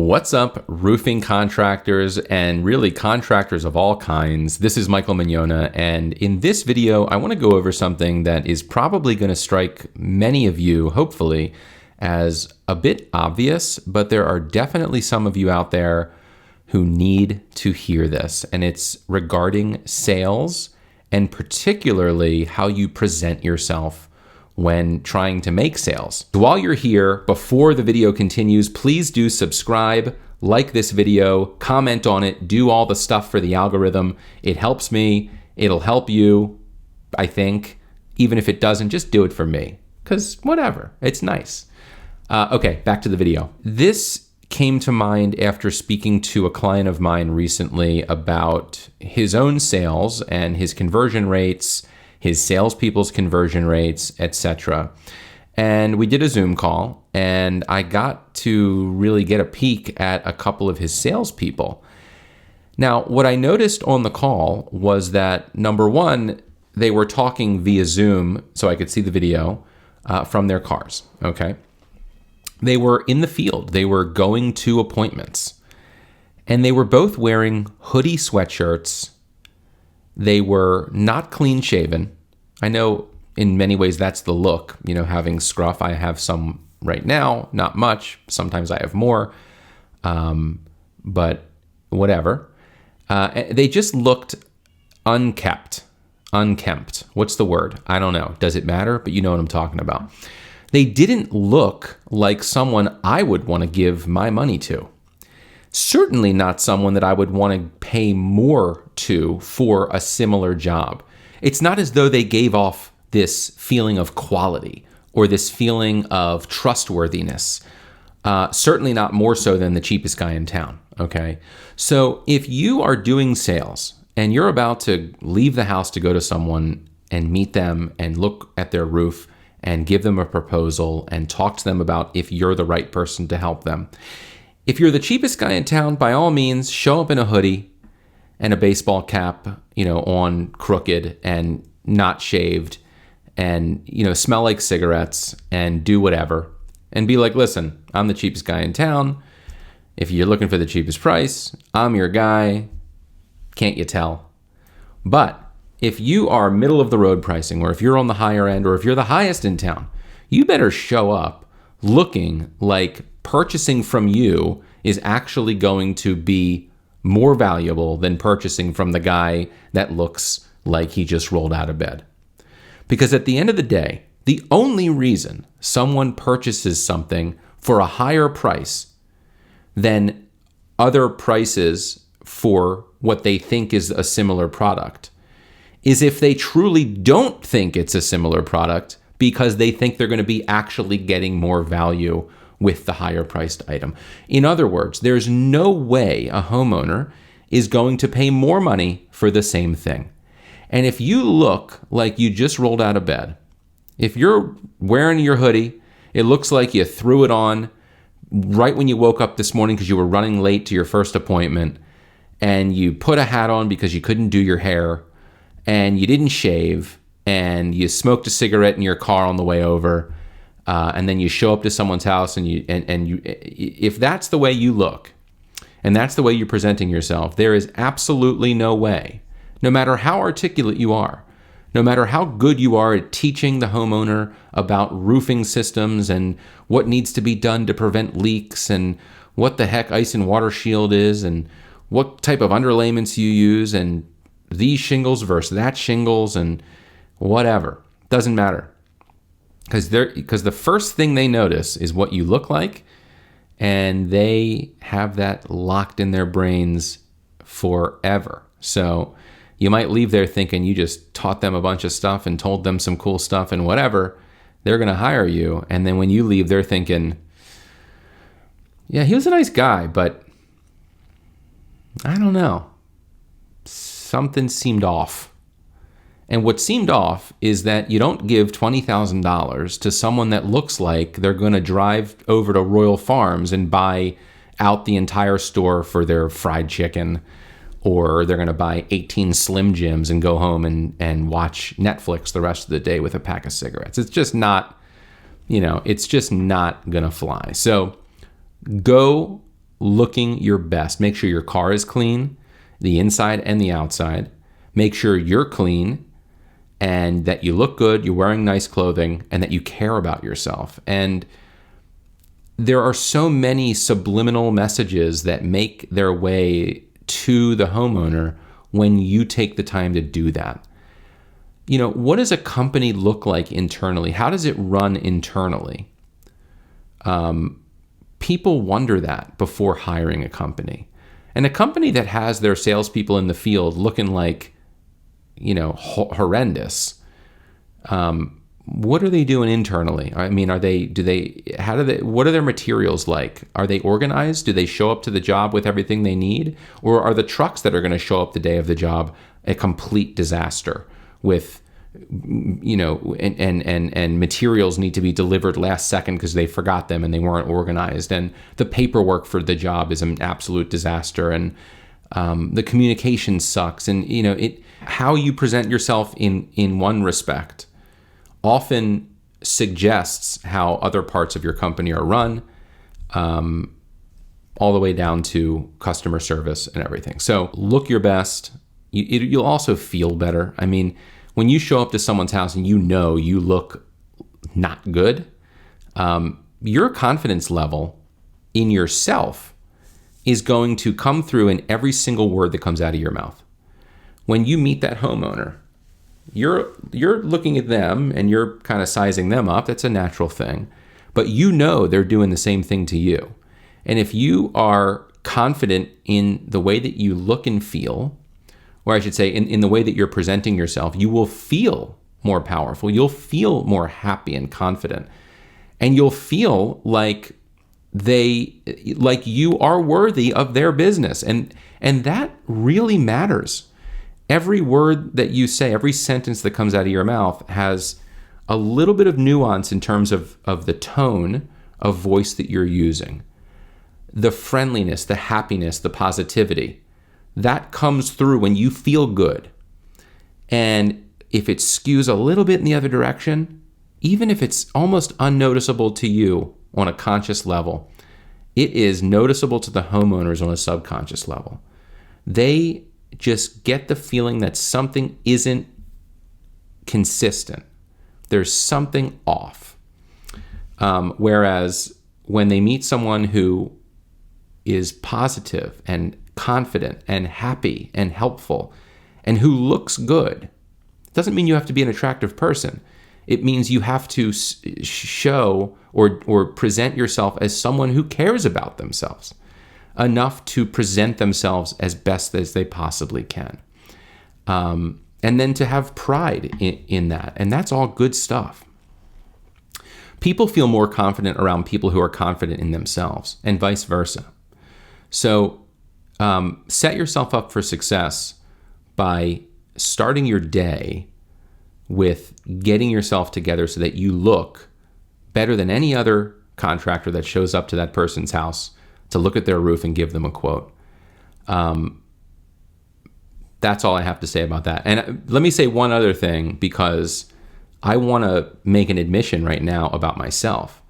What's up, roofing contractors and really contractors of all kinds? This is Michael Mignona, and in this video, I want to go over something that is probably going to strike many of you, hopefully, as a bit obvious, but there are definitely some of you out there who need to hear this, and it's regarding sales and particularly how you present yourself when trying to make sales. While you're here, before the video continues, please do subscribe, like this video, comment on it, do all the stuff for the algorithm. It helps me, it'll help you, I think. Even if it doesn't, just do it for me, because whatever, it's nice. Okay, back to the video. This came to mind after speaking to a client of mine recently about his own sales and his conversion rates, his salespeople's conversion rates, etc. And we did a Zoom call, and I got to really get a peek at a couple of his salespeople. Now, what I noticed on the call was that, number one, they were talking via Zoom, so I could see the video from their cars, okay? They were in the field. They were going to appointments, and they were both wearing hoodie sweatshirts. They were not clean shaven. I know in many ways that's the look, having scruff. I have some right now, not much. Sometimes I have more, but whatever. They just looked unkempt. What's the word? I don't know. Does it matter? But you know what I'm talking about. They didn't look like someone I would want to give my money to. Certainly not someone that I would want to pay more to for a similar job. It's not as though they gave off this feeling of quality or this feeling of trustworthiness. Certainly not more so than the cheapest guy in town, okay? So if you are doing sales and you're about to leave the house to go to someone and meet them and look at their roof and give them a proposal and talk to them about if you're the right person to help them, if you're the cheapest guy in town, by all means, show up in a hoodie and a baseball cap, on crooked and not shaved and, smell like cigarettes and do whatever and be like, listen, I'm the cheapest guy in town. If you're looking for the cheapest price, I'm your guy. Can't you tell? But if you are middle of the road pricing, or if you're on the higher end, or if you're the highest in town, you better show up looking like purchasing from you is actually going to be more valuable than purchasing from the guy that looks like he just rolled out of bed. Because at the end of the day, the only reason someone purchases something for a higher price than other prices for what they think is a similar product is if they truly don't think it's a similar product because they think they're going to be actually getting more value with the higher priced item. In other words, there's no way a homeowner is going to pay more money for the same thing. And if you look like you just rolled out of bed, if you're wearing your hoodie, it looks like you threw it on right when you woke up this morning because you were running late to your first appointment, and you put a hat on because you couldn't do your hair, and you didn't shave, and you smoked a cigarette in your car on the way over, and then you show up to someone's house, and you if that's the way you look, and that's the way you're presenting yourself, there is absolutely no way, no matter how articulate you are, no matter how good you are at teaching the homeowner about roofing systems and what needs to be done to prevent leaks and what the heck ice and water shield is and what type of underlayments you use and these shingles versus that shingles and whatever. Doesn't matter. Because the first thing they notice is what you look like, and they have that locked in their brains forever. So you might leave there thinking you just taught them a bunch of stuff and told them some cool stuff and whatever. They're going to hire you. And then when you leave, they're thinking, yeah, he was a nice guy, but I don't know. Something seemed off. And what seemed off is that you don't give $20,000 to someone that looks like they're going to drive over to Royal Farms and buy out the entire store for their fried chicken, or they're going to buy 18 Slim Jims and go home and watch Netflix the rest of the day with a pack of cigarettes. It's just not, it's just not going to fly. So go looking your best. Make sure your car is clean, the inside and the outside. Make sure you're clean and that you look good, you're wearing nice clothing, and that you care about yourself. And there are so many subliminal messages that make their way to the homeowner when you take the time to do that. You know, what does a company look like internally? How does it run internally? People wonder that before hiring a company. And a company that has their salespeople in the field looking like, you know, horrendous, what are they doing internally? I mean, what are their materials like? Are they organized? Do they show up to the job with everything they need? Or are the trucks that are going to show up the day of the job a complete disaster with, you know, and materials need to be delivered last second because they forgot them and they weren't organized, and the paperwork for the job is an absolute disaster, and the communication sucks, and you know how you present yourself in one respect often suggests how other parts of your company are run, all the way down to customer service and everything. So look your best. You'll also feel better. I mean, when you show up to someone's house and you know you look not good, your confidence level in yourself is going to come through in every single word that comes out of your mouth. When you meet that homeowner, you're looking at them and you're kind of sizing them up. That's a natural thing. But you know they're doing the same thing to you. And if you are confident in the way that you look and feel, or I should say in the way that you're presenting yourself, you will feel more powerful. You'll feel more happy and confident. And you'll feel like you are worthy of their business. And that really matters. Every word that you say, every sentence that comes out of your mouth has a little bit of nuance in terms of the tone of voice that you're using. The friendliness, the happiness, the positivity, that comes through when you feel good. And if it skews a little bit in the other direction, even if it's almost unnoticeable to you on a conscious level, it is noticeable to the homeowners on a subconscious level. They just get the feeling that something isn't consistent. There's something off. Whereas when they meet someone who is positive and confident and happy and helpful and who looks good, doesn't mean you have to be an attractive person. It means you have to show or present yourself as someone who cares about themselves enough to present themselves as best as they possibly can. And then to have pride in that. And that's all good stuff. People feel more confident around people who are confident in themselves and vice versa. So set yourself up for success by starting your day with getting yourself together so that you look better than any other contractor that shows up to that person's house to look at their roof and give them a quote. That's all I have to say about that. And let me say one other thing, because I want to make an admission right now about myself.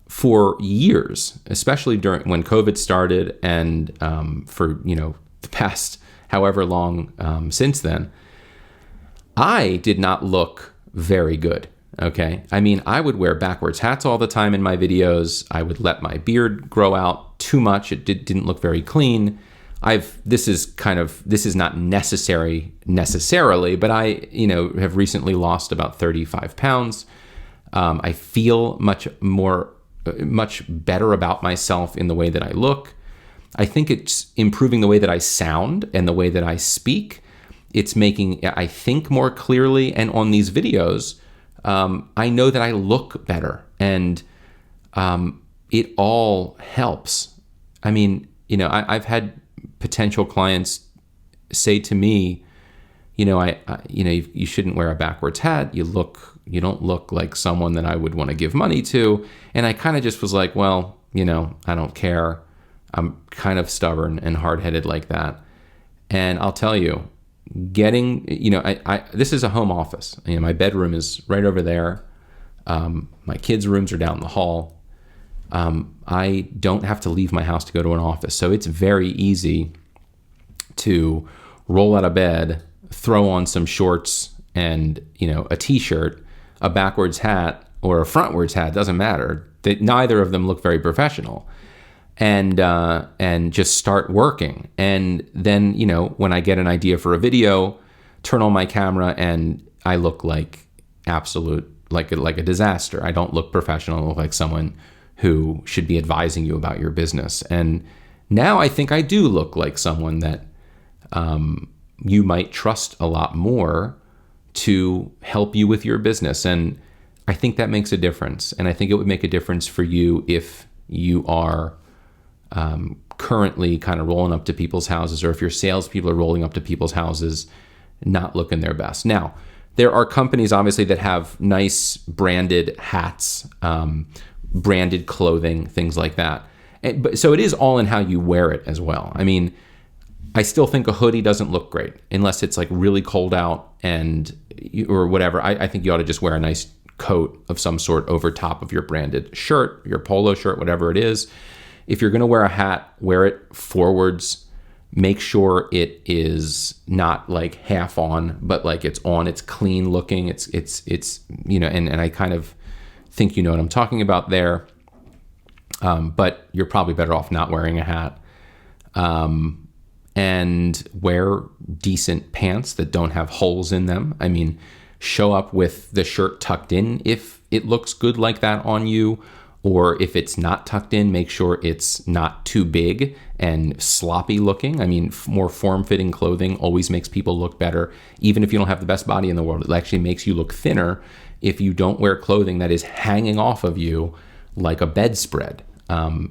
For years, especially when COVID started, and for the past however long since then, I did not look very good. Okay. I mean, I would wear backwards hats all the time in my videos. I would let my beard grow out too much. It didn't look very clean. This is not necessarily, but I, have recently lost about 35 pounds. I feel much better about myself in the way that I look. I think it's improving the way that I sound and the way that I speak. It's making I think more clearly, and on these videos, I know that I look better, and it all helps. I mean, I've had potential clients say to me, you shouldn't wear a backwards hat. You don't look like someone that I would want to give money to. And I kind of just was like, well, I don't care. I'm kind of stubborn and hard-headed like that. And I'll tell you, this is a home office. My bedroom is right over there. My kids' rooms are down the hall. I don't have to leave my house to go to an office. So it's very easy to roll out of bed, throw on some shorts and, a t-shirt, a backwards hat or a frontwards hat, doesn't matter. Neither of them look very professional. And just start working. And then, when I get an idea for a video, turn on my camera and I look like like a disaster. I don't look professional. I look like someone who should be advising you about your business. And now I think I do look like someone that you might trust a lot more to help you with your business. And I think that makes a difference. And I think it would make a difference for you if you are currently kind of rolling up to people's houses, or if your salespeople are rolling up to people's houses, not looking their best. Now, there are companies obviously that have nice branded hats, branded clothing, things like that. So it is all in how you wear it as well. I mean, I still think a hoodie doesn't look great unless it's like really cold out or whatever. I think you ought to just wear a nice coat of some sort over top of your branded shirt, your polo shirt, whatever it is. If you're going to wear a hat, wear it forwards. Make sure it is not like half on, but like it's on, it's clean looking. It's and I kind of think you know what I'm talking about there. But you're probably better off not wearing a hat. And wear decent pants that don't have holes in them. I mean, show up with the shirt tucked in if it looks good like that on you, or if it's not tucked in, make sure it's not too big and sloppy looking. I mean, more form-fitting clothing always makes people look better. Even if you don't have the best body in the world, it actually makes you look thinner if you don't wear clothing that is hanging off of you like a bedspread. Wear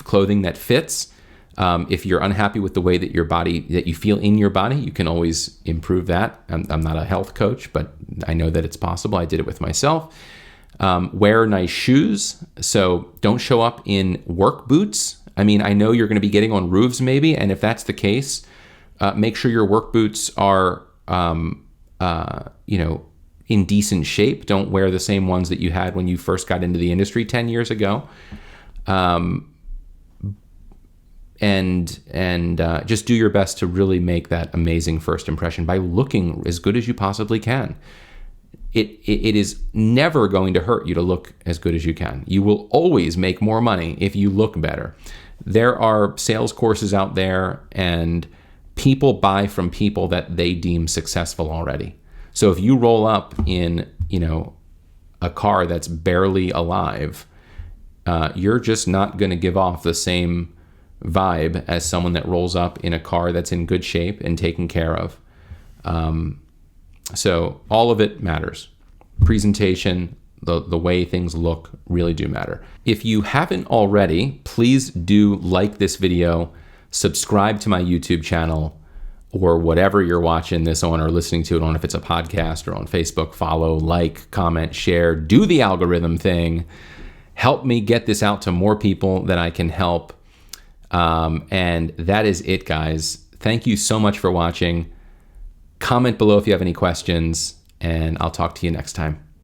clothing that fits. If you're unhappy with the way that that you feel in your body, you can always improve that. I'm not a health coach, but I know that it's possible. I did it with myself. Wear nice shoes. So don't show up in work boots. I mean, I know you're going to be getting on roofs maybe, and if that's the case, make sure your work boots are, in decent shape. Don't wear the same ones that you had when you first got into the industry 10 years ago. And just do your best to really make that amazing first impression by looking as good as you possibly can. It is never going to hurt you to look as good as you can. You will always make more money if you look better. There are sales courses out there, and people buy from people that they deem successful already. So if you roll up in, a car that's barely alive, you're just not going to give off the same vibe as someone that rolls up in a car that's in good shape and taken care of. So all of it matters. Presentation, the way things look really do matter. If you haven't already, please do like this video, subscribe to my YouTube channel, or whatever you're watching this on or listening to it on, if it's a podcast or on Facebook. Follow, like, comment, share, do the algorithm thing. Help me get this out to more people that I can help. And that is it, guys. Thank you so much for watching. Comment below if you have any questions, and I'll talk to you next time.